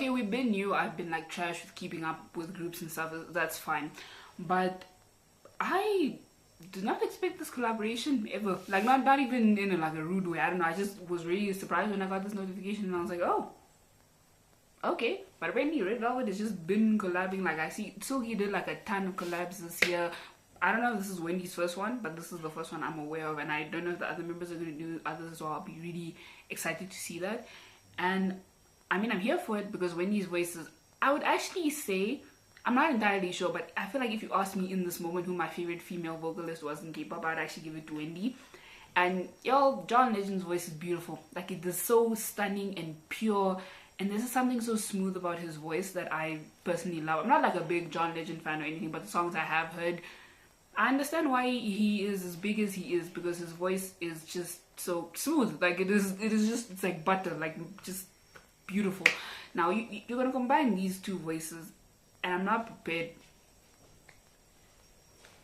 okay, we've been new. I've been like trash with keeping up with groups and stuff. That's fine, but I did not expect this collaboration ever. Like not even in like a rude way. I don't know. I just was really surprised when I got this notification, and I was like, oh, okay. But apparently Red Velvet has just been collabing. Like I see Silky did like a ton of collabs this year. I don't know if this is Wendy's first one, but this is the first one I'm aware of, and I don't know if the other members are going to do others as well. I'll be really excited to see that. And I mean, I'm here for it because Wendy's voice is, I would actually say, I'm not entirely sure, but I feel like if you asked me in this moment who my favorite female vocalist was in K-pop, I'd actually give it to Wendy. And y'all, John Legend's voice is beautiful. Like, it is so stunning and pure, and there's something so smooth about his voice that I personally love. I'm not like a big John Legend fan or anything, but the songs I have heard, I understand why he is as big as he is, because his voice is just so smooth. Like, it is just, it's like butter, like just beautiful. Now you're gonna combine these two voices, and I'm not prepared.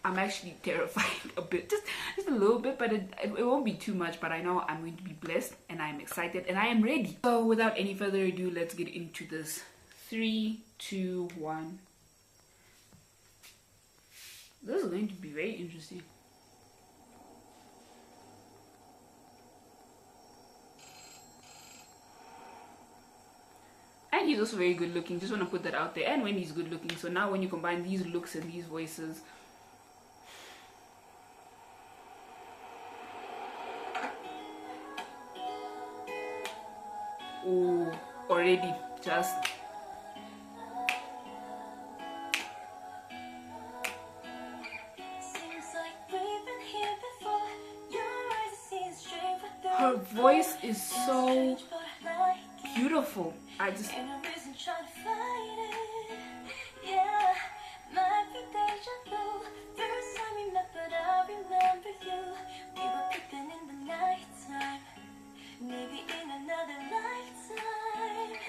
I'm actually terrified a bit, just a little bit, but it won't be too much. But I know I'm going to be blessed, and I'm excited, and I am ready. So without any further ado, let's get into this. 3, 2, 1. This is going to be very interesting. And he's also very good looking, just want to put that out there. And when he's good looking, so now when you combine these looks and these voices, oh, already just her voice is so beautiful. I just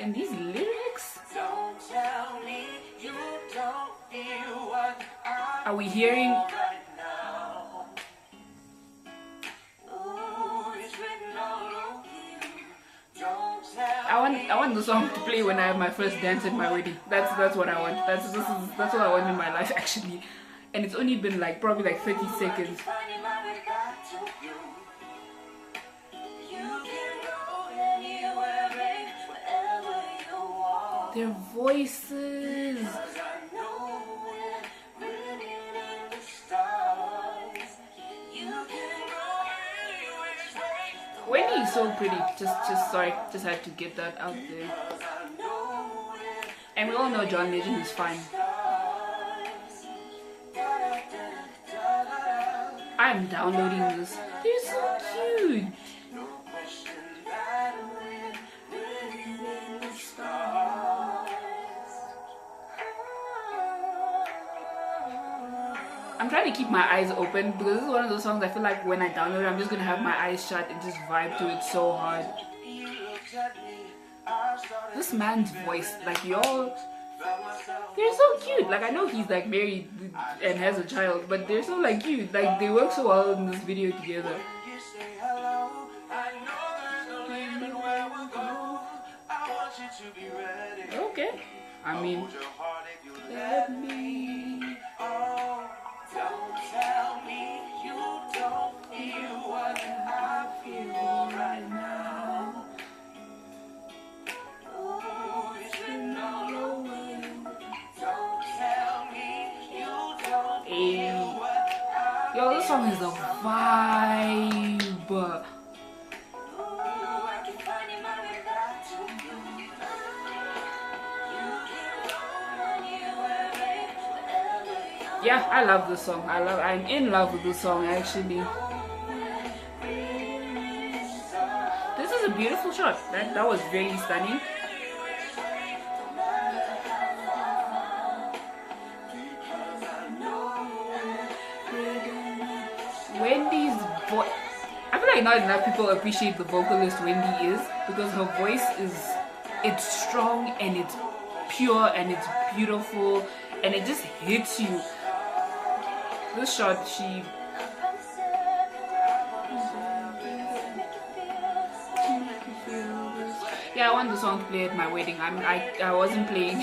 and these lyrics, are we hearing? I want the song to play when I have my first dance at my wedding. That's what I want. That's what I want in my life actually. And it's only been like probably like 30 seconds. Their voices. Wendy is so pretty. Just had to get that out there. And we all know John Legend is fine. I'm downloading this. They're so cute. I'm trying to keep my eyes open because this is one of those songs I feel like when I download it, I'm just gonna have my eyes shut and just vibe to it so hard. This man's voice, like y'all, they're so cute. Like I know he's like married and has a child, but they're so like cute. Like they work so well in this video together. Okay, I mean, let me. Don't tell me you don't feel what I feel right now. Ooh, it's written all over you. Don't tell me you don't feel what I feel. Yo, this song is a vibe. Yeah, I love this song. I'm in love with this song actually. This is a beautiful shot. That was very stunning. Wendy's voice. I feel like not enough people appreciate the vocalist Wendy is, because her voice it's strong and it's pure and it's beautiful and it just hits you. This shot, yeah, I want the song to play at my wedding. I wasn't playing.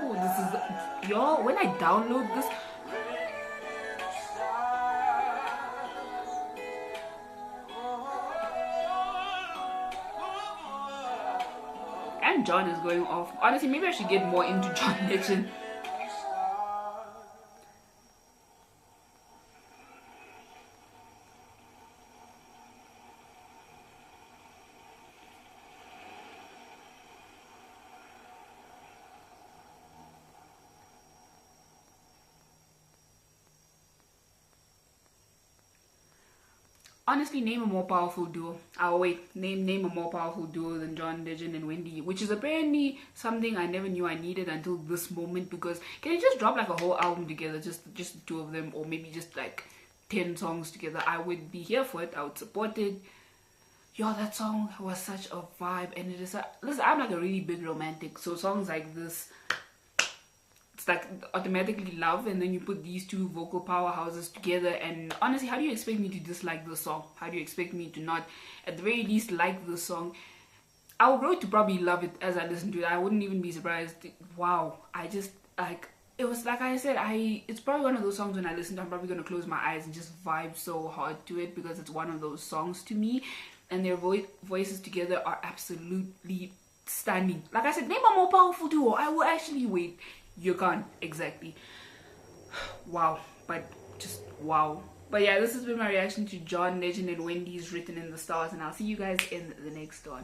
Ooh, this is, yo, when I download this, and John is going off. Honestly, maybe I should get more into John Legend. Honestly, name a more powerful duo. Oh wait, name a more powerful duo than John Legend and Wendy, which is apparently something I never knew I needed until this moment. Because can you just drop like a whole album together, just the two of them, or maybe just like 10 songs together? I would be here for it. I would support it. Yo, that song was such a vibe, and it is. Listen, I'm like a really big romantic, so songs like this, it's like automatically love, and then you put these two vocal powerhouses together, and honestly, how do you expect me to dislike this song? How do you expect me to not at the very least like this song? I'll grow to probably love it as I listen to it. I wouldn't even be surprised. Wow, I just like, it was like I said, it's probably one of those songs when I listen to, I'm probably gonna close my eyes and just vibe so hard to it, because it's one of those songs to me, and their voices together are absolutely stunning. Like I said, name a more powerful duo. I will actually wait. You can't exactly. Wow, but just wow. But yeah, this has been my reaction to John Legend and Wendy's Written in the Stars, and I'll see you guys in the next one.